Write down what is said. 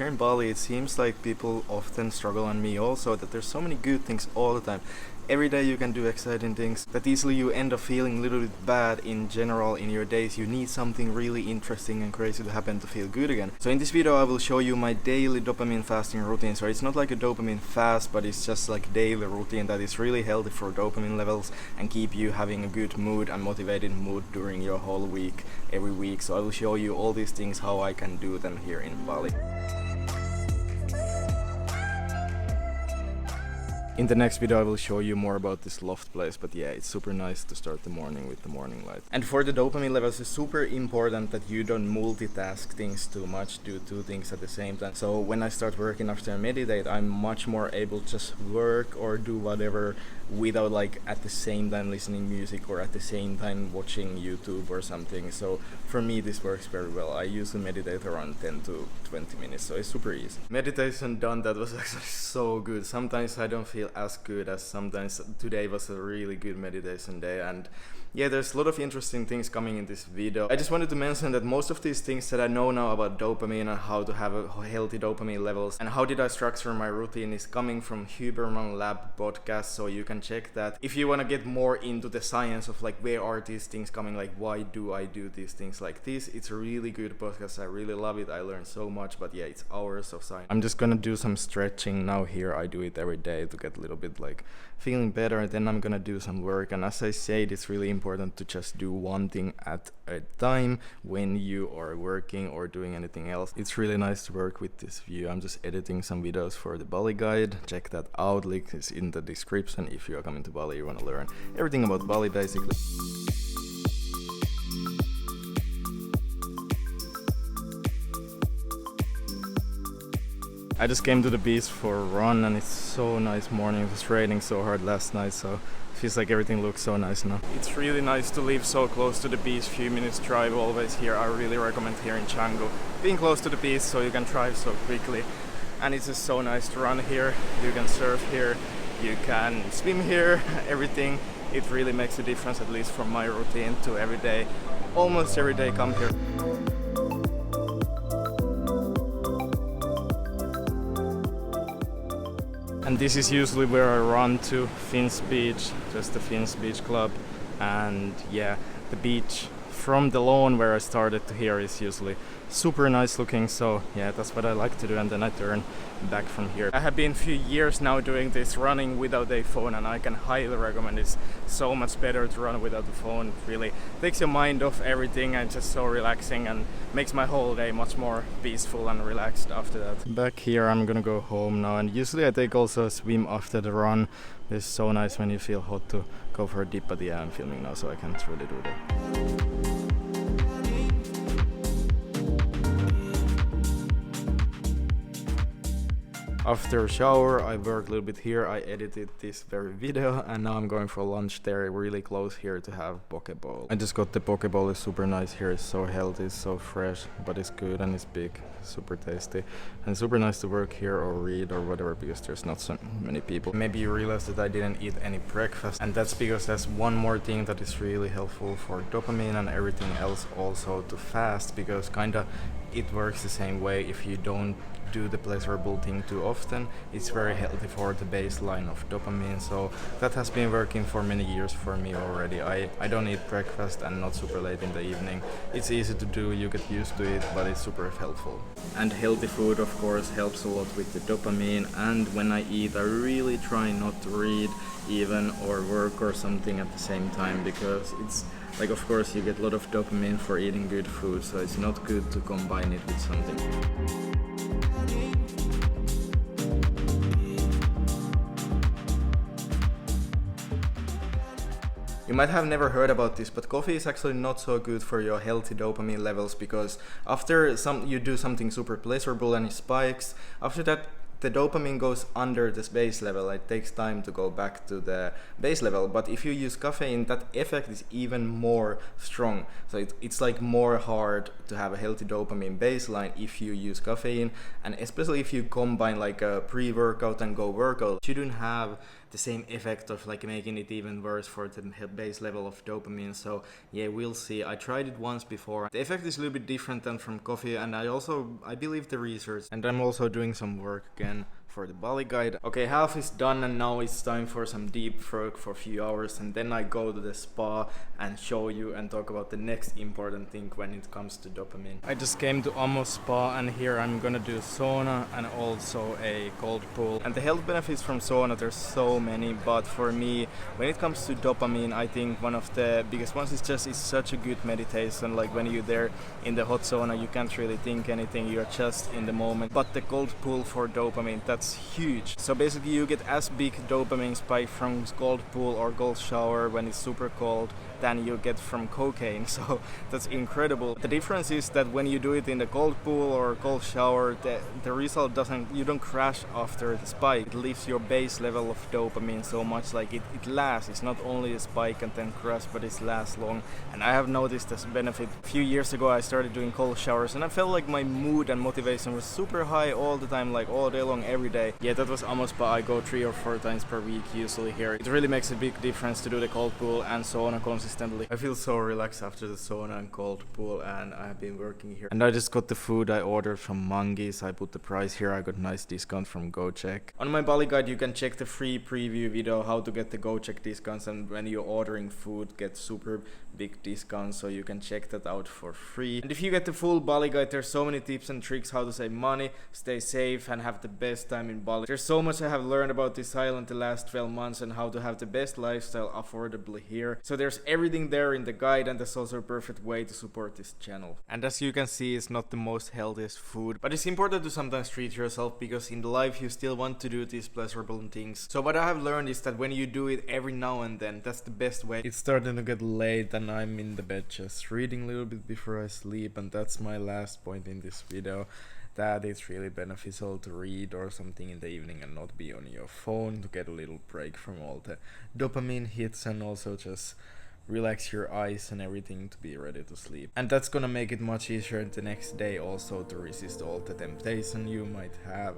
Here in Bali, it seems like people often struggle, and me also, that there's so many good things all the time. Every day you can do exciting things that easily you end up feeling a little bit bad in general in your days. You need something really interesting and crazy to happen to feel good again. So in this video I will show you my daily dopamine fasting routine. So it's not like a dopamine fast, but it's just like daily routine that is really healthy for dopamine levels and keep you having a good mood and motivated mood during your whole week, every week. So I will show you all these things, how I can do them here in Bali. In the next video I will show you more about this loft place, but yeah, it's super nice to start the morning with the morning light. And for the dopamine levels, it's super important that you don't multitask things too much, do two things at the same time. So when I start working after I meditate, I'm much more able to just work or do whatever without like at the same time listening music or at the same time watching YouTube or something. So for me this works very well. I usually meditate around 10 to 20 minutes, so it's super easy. Meditation done, that was actually so good. Sometimes I don't feel as good as sometimes. Today was a really good meditation day, and yeah, there's a lot of interesting things coming in this video. I just wanted to mention that most of these things that I know now about dopamine and how to have a healthy dopamine levels and how did I structure my routine is coming from Huberman Lab podcast, so you can check that. If you want to get more into the science of like where are these things coming, like why do I do these things like this, it's a really good podcast. I really love it. I learned so much, but yeah, it's hours of science. I'm just gonna do some stretching now here. I do it every day to get a little bit like feeling better, and then I'm gonna do some work. And as I said, it's really important to just do one thing at a time when you are working or doing anything else. It's really nice to work with this view. I'm just editing some videos for the Bali guide. Check that out, link is in the description if you are coming to Bali, you want to learn everything about Bali basically. I just came to the beach for a run and it's so nice morning. It was raining so hard last night, so it feels like everything looks so nice now. It's really nice to live so close to the beach, few minutes drive always here. I really recommend here in Canggu being close to the beach so you can drive so quickly. And it's just so nice to run here. You can surf here, you can swim here, everything. It really makes a difference, at least from my routine to every day. Almost every day come here. And this is usually where I run to, Finns Beach, just the Finns Beach Club. And yeah, the beach from the lawn where I started to here is usually super nice looking, so yeah, that's what I like to do, and then I turn back from here. I have been a few years now doing this running without a phone, and I can highly recommend it. It's so much better to run without the phone. It really takes your mind off everything and just so relaxing and makes my whole day much more peaceful and relaxed after that. Back here I'm gonna go home now, and usually I take also a swim after the run. It's so nice when you feel hot to go for a dip, but yeah, I'm filming now so I can't really do that. After a shower, I worked a little bit here. I edited this very video, and now I'm going for lunch there, really close here to have poke bowl. I just got the poke bowl. It's super nice here. It's so healthy, it's so fresh, but it's good and it's big, super tasty, and super nice to work here or read or whatever because there's not so many people. Maybe you realize that I didn't eat any breakfast, and that's because that's one more thing that is really helpful for dopamine and everything else also to fast, because kinda it works the same way. If you don't do the pleasurable thing too often, it's very healthy for the baseline of dopamine. So that has been working for many years for me already. I don't eat breakfast and not super late in the evening. It's easy to do, you get used to it, but it's super helpful. And healthy food of course helps a lot with the dopamine, and when I eat I really try not to read even or work or something at the same time, because it's like, of course you get a lot of dopamine for eating good food, so it's not good to combine it with something. You might have never heard about this, but coffee is actually not so good for your healthy dopamine levels, because after you do something super pleasurable and it spikes, after that the dopamine goes under this base level. It takes time to go back to the base level, but if you use caffeine, that effect is even more strong. So it's like more hard to have a healthy dopamine baseline if you use caffeine, and especially if you combine like a pre-workout and go workout, you shouldn't have the same effect of like making it even worse for the base level of dopamine. So yeah, we'll see. I tried it once before. The effect is a little bit different than from coffee, and I believe the research, and I'm also doing some work again for the Bali guide. Okay, half is done, and now it's time for some deep work for a few hours, and then I go to the spa and show you and talk about the next important thing when it comes to dopamine. I just came to Amo Spa, and here I'm gonna do sauna and also a cold pool. And the health benefits from sauna, there's so many, but for me, when it comes to dopamine, I think one of the biggest ones is just it's such a good meditation. Like when you're there in the hot sauna, you can't really think anything, you're just in the moment. But the cold pool for dopamine, that's huge. So basically you get as big dopamine spike from cold pool or cold shower when it's super cold than you get from cocaine. So that's incredible. The difference is that when you do it in the cold pool or cold shower, the result you don't crash after the spike. It leaves your base level of dopamine so much, like it lasts. It's not only a spike and then crash, but it lasts long. And I have noticed this benefit. A few years ago I started doing cold showers, and I felt like my mood and motivation was super high all the time, like all day long, every day. Yeah, that was Amo Spa. I go 3 or 4 times per week usually here. It really makes a big difference to do the cold pool and sauna consistently. I feel so relaxed after the sauna and cold pool, and I have been working here. And I just got the food I ordered from Mangi's. I put the price here. I got nice discount from GoCheck. On my Bali guide you can check the free preview video how to get the GoCheck discounts, and when you're ordering food get super big discounts, so you can check that out for free. And if you get the full Bali guide, there's so many tips and tricks how to save money, stay safe, and have the best time in Bali. There's so much I have learned about this island the last 12 months and how to have the best lifestyle affordably here. So there's everything there in the guide, and that's also a perfect way to support this channel. And as you can see, it's not the most healthiest food, but it's important to sometimes treat yourself, because in life you still want to do these pleasurable things. So what I have learned is that when you do it every now and then, that's the best way. It's starting to get late and I'm in the bed just reading a little bit before I sleep, and that's my last point in this video, that it's really beneficial to read or something in the evening and not be on your phone, to get a little break from all the dopamine hits, and also just relax your eyes and everything to be ready to sleep. And that's gonna make it much easier the next day also to resist all the temptation you might have.